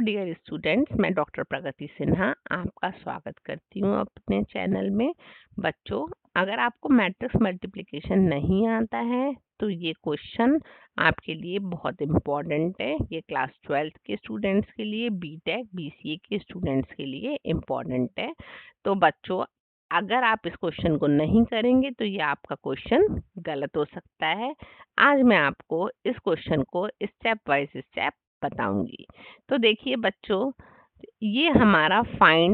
Dear students, मैं doctor प्रगति सिन्हा आपका स्वागत करती हूँ अपने चैनल में। बच्चों, अगर आपको मैट्रिक्स मल्टीप्लिकेशन नहीं आता है तो ये क्वेश्चन आपके लिए बहुत इम्पोर्टेंट है। ये क्लास 12th के स्टूडेंट्स के लिए, बीटेक बीसीए के स्टूडेंट्स के लिए इम्पोर्टेंट है। तो बच्चों, अगर आप इस क्वेश्चन को नहीं करेंगे तो ये आपका क्वेश्चन गलत हो सकता है। आज मैं आपको इस क्वेश्चन को स्टेप बाय स्टेप बताऊंगी। तो देखिए बच्चों, ये हमारा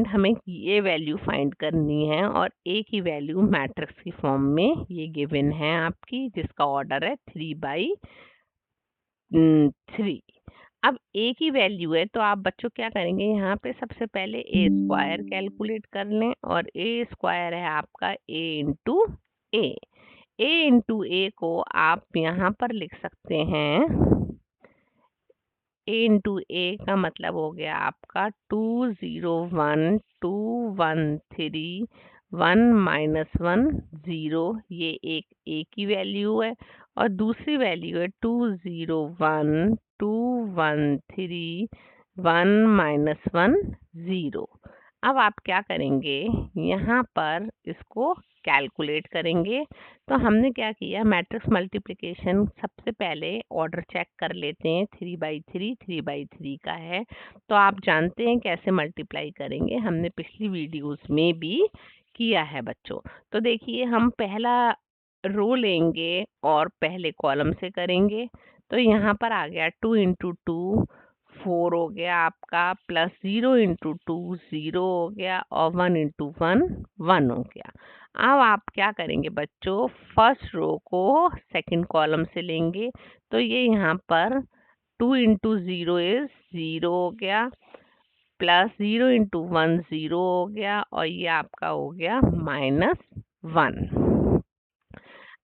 हमें ये वैल्यू फाइंड करनी है और एक ही वैल्यू मैट्रिक्स की फॉर्म में ये गिवन है आपकी, जिसका ऑर्डर है 3/3। अब एक ही वैल्यू है तो आप बच्चों क्या करेंगे, यहाँ पे सबसे पहले ए स्क्वायर कैलकुलेट कर लें। और ए स्क्वायर है आपका ए इंटू ए। ए इंटू ए को आप यहाँ पर लिख सकते हैं, ए इंटू ए का मतलब हो गया आपका 201 213 1 - 1 0। ये एक की वैल्यू है और दूसरी वैल्यू है 201 213 1 - 1 0। अब आप क्या करेंगे, यहाँ पर इसको कैलकुलेट करेंगे। तो हमने क्या किया, मैट्रिक्स मल्टीप्लिकेशन सबसे पहले ऑर्डर चेक कर लेते हैं। 3/3 का है तो आप जानते हैं कैसे मल्टीप्लाई करेंगे, हमने पिछली वीडियोस में भी किया है बच्चों। तो देखिए, हम पहला रो लेंगे और पहले कॉलम से करेंगे। तो यहाँ पर आ गया 2 × 2 4 हो गया आपका, प्लस 0 × 2 0 हो गया और 1 × 1 1 हो गया। अब आप क्या करेंगे बच्चों, फर्स्ट रो को सेकंड कॉलम से लेंगे। तो ये यहाँ पर 2 × 0 इज 0 हो गया, प्लस 0 × 1 0 हो गया और ये आपका हो गया -1।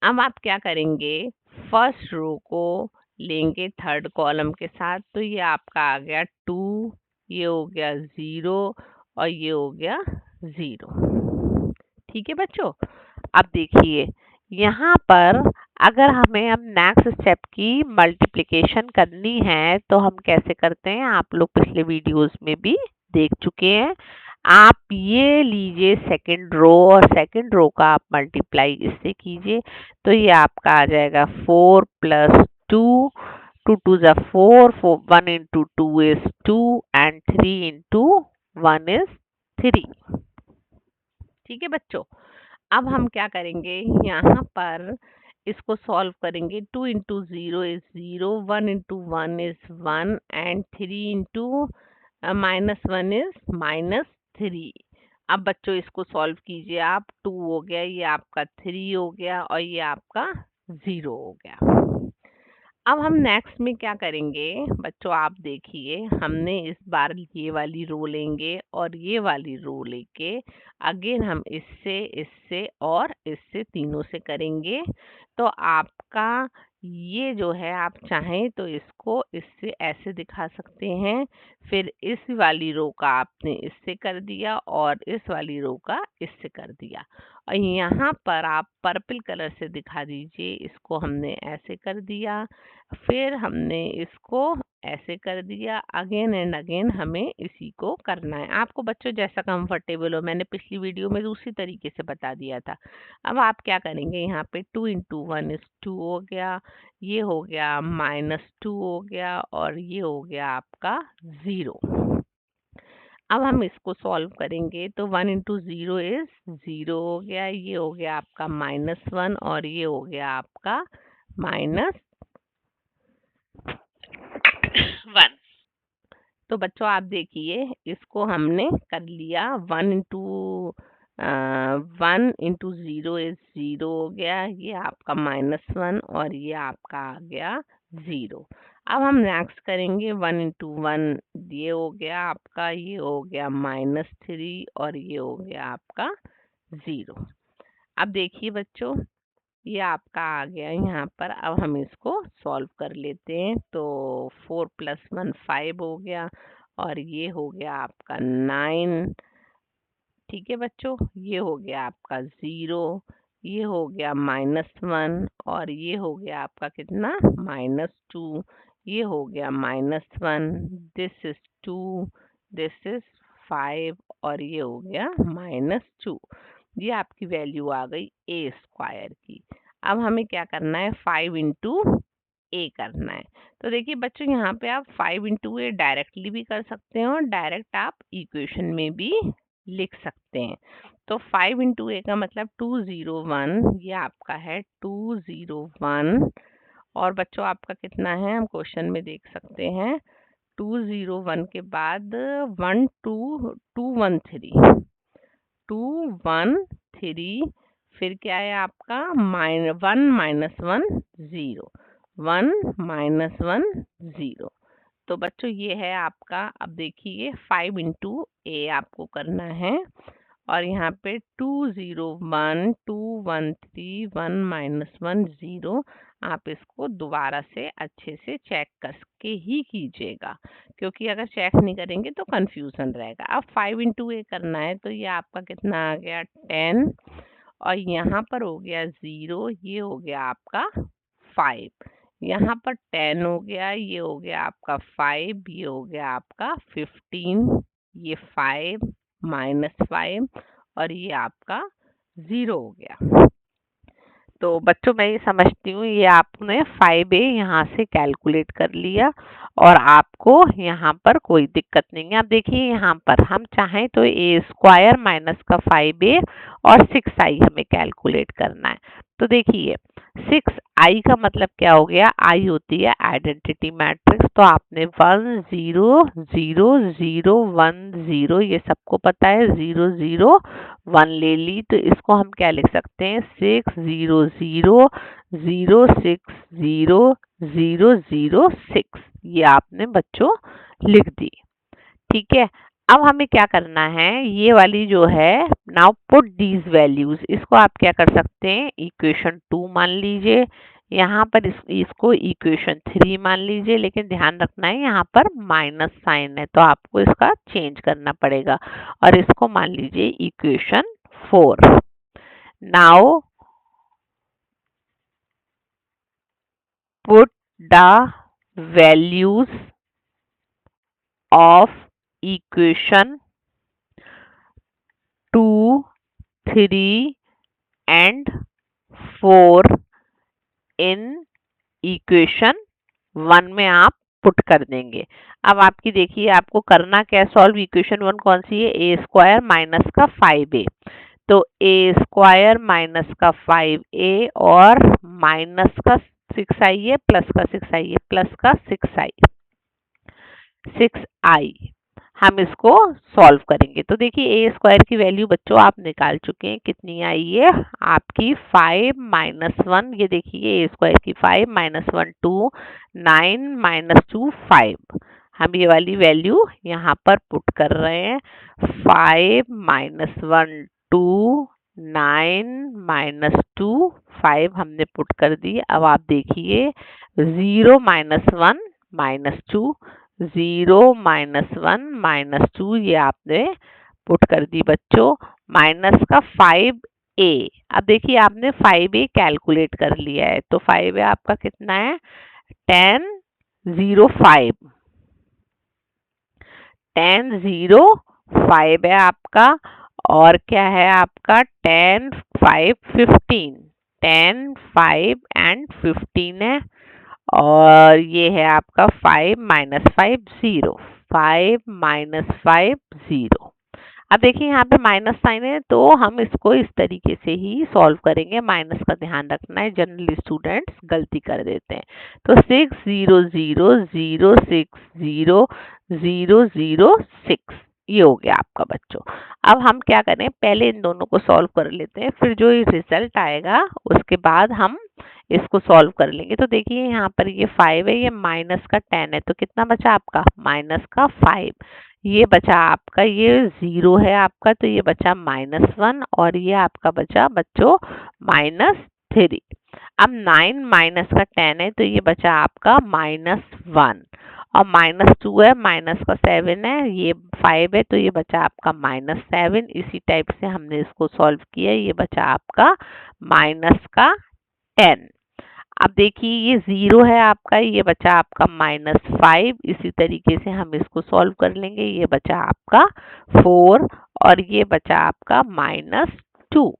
अब आप क्या करेंगे, फर्स्ट रो को लेंगे थर्ड कॉलम के साथ। तो ये आपका आ गया 2, ये हो गया 0 और ये हो गया 0। ठीक है बच्चों। अब देखिए, यहाँ पर अगर हमें हम नेक्स्ट स्टेप की मल्टीप्लिकेशन करनी है तो हम कैसे करते हैं, आप लोग पिछले वीडियोस में भी देख चुके हैं। आप ये लीजिए सेकंड रो और सेकंड रो का आप मल्टीप्लाई इससे कीजिए। तो ये आपका आ जाएगा 4 + 2, 2 2 = 4, 1 × 2 is 2 and 3 × 1 is 3। ठीक है बच्चों। अब हम क्या करेंगे, यहाँ पर इसको सॉल्व करेंगे। 2 × 0 is 0, 1 × 1 is 1 and 3 × -1 is -3। अब बच्चों इसको सॉल्व कीजिए आप। 2 हो गया, ये आपका 3 हो गया और ये आपका 0 हो गया। अब हम नेक्स्ट में क्या करेंगे बच्चों, आप देखिए, हमने इस बार ये वाली रो लेंगे और ये वाली रो लेके अगेन हम इससे और इससे तीनों से करेंगे। तो आपका ये जो है, आप चाहें तो इसको इससे ऐसे दिखा सकते हैं, फिर इस वाली रो का आपने इससे कर दिया और इस वाली रो का इससे कर दिया। और यहाँ पर आप पर्पल कलर से दिखा दीजिए, इसको हमने ऐसे कर दिया, फिर हमने इसको ऐसे कर दिया। अगेन एंड अगेन हमें इसी को करना है। आपको बच्चों जैसा कंफर्टेबल हो, मैंने पिछली वीडियो में दूसरी तरीके से बता दिया था। अब आप क्या करेंगे, यहाँ पे 2 × 1 is 2 हो गया, ये हो गया -2 हो गया और ये हो गया आपका 0। अब हम इसको सॉल्व करेंगे। तो 1 × 0 is 0 हो गया, ये हो गया आपका -1 और ये हो गया आपका -1। तो बच्चों आप देखिए, इसको हमने कर लिया। 1 × 0 is 0 हो गया, ये आपका -1 और ये आपका आ गया 0। अब हम नेक्स्ट करेंगे। 1 × 1 ये हो गया आपका, ये हो गया -3 और ये हो गया आपका 0। अब देखिए बच्चों, ये आपका आ गया यहाँ पर। अब हम इसको सॉल्व कर लेते हैं। तो 4 + 1 5 हो गया और ये हो गया आपका 9। ठीक है बच्चों, ये हो गया आपका 0, ये हो गया -1 और ये हो गया आपका कितना, -2, ये हो गया -1। दिस इज 2, दिस इज 5 और ये हो गया -2। ये आपकी वैल्यू आ गई ए स्क्वायर की। अब हमें क्या करना है, 5 इंटू ए करना है। तो देखिए बच्चों, यहाँ पे आप 5 इंटू ए डायरेक्टली भी कर सकते हैं और डायरेक्ट आप इक्वेशन में भी लिख सकते हैं। तो 5 इंटू ए का मतलब 201, ये आपका है 201। और बच्चों आपका कितना है, हम क्वेश्चन में देख सकते हैं। 201 के बाद 213, 213, फिर क्या है आपका 1 माइनस 1 0, 1 माइनस 1 0। तो बच्चों ये है आपका। अब देखिए 5 इंटू ए आपको करना है और यहाँ पे 201, 213, 1 माइनस 1 0। आप इसको दोबारा से अच्छे से चेक करके ही कीजिएगा, क्योंकि अगर चेक नहीं करेंगे तो कंफ्यूजन रहेगा। अब 5 इंटू ए करना है, तो ये आपका कितना आ गया 10 और यहाँ पर हो गया 0, ये हो गया आपका 5। यहाँ पर 10 हो गया, ये हो गया आपका 5, ये हो गया आपका 15, ये 5 माइनस 5 और ये आपका 0 हो गया। तो बच्चों मैं ये समझती हूँ ये आपने 5a यहाँ से कैलकुलेट कर लिया और आपको यहाँ पर कोई दिक्कत नहीं है। अब देखिए यहाँ पर हम चाहें तो ए स्क्वायर माइनस का 5a और 6i हमें कैलकुलेट करना है। तो देखिए 6i का मतलब क्या हो गया, i होती है आइडेंटिटी मैट्रिक्स। तो आपने 1 0 0 0 1 0, ये सबको पता है, 0 0 1 ले ली। तो इसको हम क्या लिख सकते हैं, 6 0 0 0 6 0 0 0 6। ये आपने बच्चों लिख दी, ठीक है। अब हमें क्या करना है, ये वाली जो है, नाउ पुट दीज वैल्यूज, इसको आप क्या कर सकते हैं, इक्वेशन 2 मान लीजिए। यहाँ पर इसको इक्वेशन 3 मान लीजिए, लेकिन ध्यान रखना है यहाँ पर माइनस साइन है तो आपको इसका चेंज करना पड़ेगा और इसको मान लीजिए equation 4। Now put the values of equation 2, 3 and 4 in equation 1 में आप पुट कर देंगे। अब आपकी देखिए आपको करना क्या है, सॉल्व इक्वेशन 1 कौन सी है, ए स्क्वायर माइनस का 5a। तो ए स्क्वायर माइनस का 5a और माइनस का 6i है प्लस का 6i है, प्लस का 6i हम इसको सॉल्व करेंगे। तो देखिए ए स्क्वायर की वैल्यू बच्चों आप निकाल चुके हैं, कितनी आई है आपकी 5 माइनस 1। ये देखिए ए स्क्वायर की 5 माइनस 1 2, 9 माइनस 2 5। हम ये वाली वैल्यू यहाँ पर पुट कर रहे हैं। 5 माइनस 1 2, 9 माइनस 2 5 हमने पुट कर दी। अब आप देखिए 0 माइनस 1 माइनस 2, 0 माइनस 1 माइनस 2, ये आपने पुट कर दी बच्चों। माइनस का 5a, अब देखिए आपने 5a कैलकुलेट कर लिया है, तो 5a आपका कितना है 10 0 5, 10 0 5 है आपका। और क्या है आपका 10 5 15, 10 5 एंड 15 है। और ये है आपका 5 माइनस 5 0, 5 माइनस 5 0। अब देखिए यहाँ पे माइनस साइन है तो हम इसको इस तरीके से ही सॉल्व करेंगे। माइनस का ध्यान रखना है, जनरली स्टूडेंट्स गलती कर देते हैं। तो 6 0 0 0 6 0 0 0 6, ये हो गया आपका बच्चों। अब हम क्या करें, पहले इन दोनों को सॉल्व कर लेते हैं, फिर जो रिजल्ट आएगा उसके बाद हम इसको सॉल्व कर लेंगे। तो देखिए यहाँ पर ये 5 है, ये माइनस का 10 है, तो कितना बचा आपका माइनस का 5। ये बचा आपका, ये 0 है आपका, तो ये बचा -1 और ये आपका बचा बच्चों -3। अब 9 माइनस का 10 है, तो ये बचा आपका -1 और -2 है, माइनस का 7 है, ये 5 है, तो ये बचा आपका -7। इसी टाइप से हमने इसको सॉल्व किया, ये बचा आपका माइनस का 10। अब देखिए ये 0 है आपका, ये बचा आपका -5। इसी तरीके से हम इसको सॉल्व कर लेंगे। ये बचा आपका 4 और ये बचा आपका -2।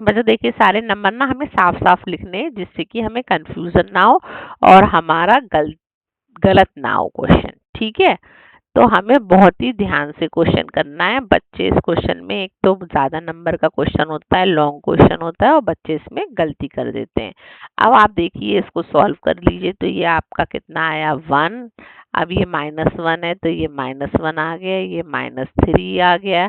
बच्चों देखिए सारे नंबर ना हमें साफ साफ लिखने हैं, जिससे कि हमें कंफ्यूजन ना हो और हमारा गलत ना हो क्वेश्चन। ठीक है, तो हमें बहुत ही ध्यान से क्वेश्चन करना है। बच्चे इस क्वेश्चन में, एक तो ज़्यादा नंबर का क्वेश्चन होता है, लॉन्ग क्वेश्चन होता है और बच्चे इसमें गलती कर देते हैं। अब आप देखिए इसको सॉल्व कर लीजिए, तो ये आपका कितना आया 1। अब ये -1 है तो ये -1 आ गया, ये -3 आ गया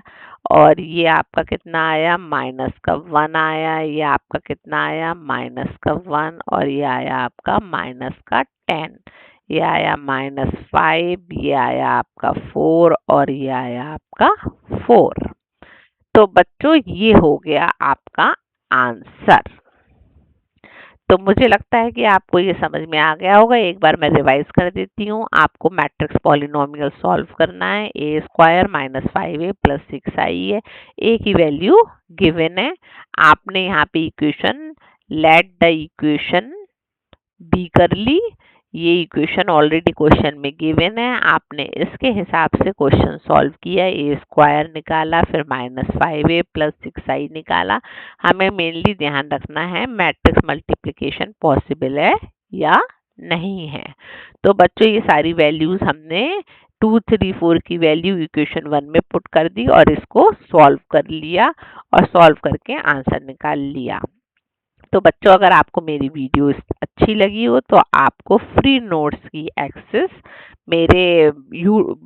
और ये आपका कितना आया -1 आया, ये आपका कितना आया -1 और ये आया आपका -10। ये आया -5, ये आया आपका 4 और ये आया आपका 4। तो बच्चों ये हो गया आपका आंसर। तो मुझे लगता है कि आपको ये समझ में आ गया होगा। एक बार मैं रिवाइज कर देती हूँ। आपको मैट्रिक्स पॉलिनोमियल सॉल्व करना है। a² -5a + 6i है। a की वैल्यू गिवन है। आपने यहाँ पे equation let the equation be कर ली। ये इक्वेशन ऑलरेडी क्वेश्चन में गिवन है। आपने इसके हिसाब से क्वेश्चन सॉल्व किया। a² निकाला, फिर -5a + 6i निकाला। हमें मेनली ध्यान रखना है मैट्रिक्स मल्टीप्लिकेशन पॉसिबल है या नहीं है। तो बच्चों ये सारी वैल्यूज हमने 2, 3, 4 की वैल्यू इक्वेशन 1 में पुट कर दी और इसको सॉल्व कर लिया और सॉल्व करके आंसर निकाल लिया। तो बच्चों अगर आपको मेरी वीडियो अच्छी लगी हो तो आपको फ्री नोट्स की एक्सेस मेरे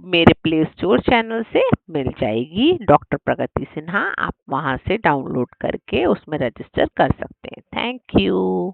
मेरे प्ले स्टोर चैनल से मिल जाएगी। डॉक्टर प्रगति सिन्हा, आप वहां से डाउनलोड करके उसमें रजिस्टर कर सकते हैं। Thank you.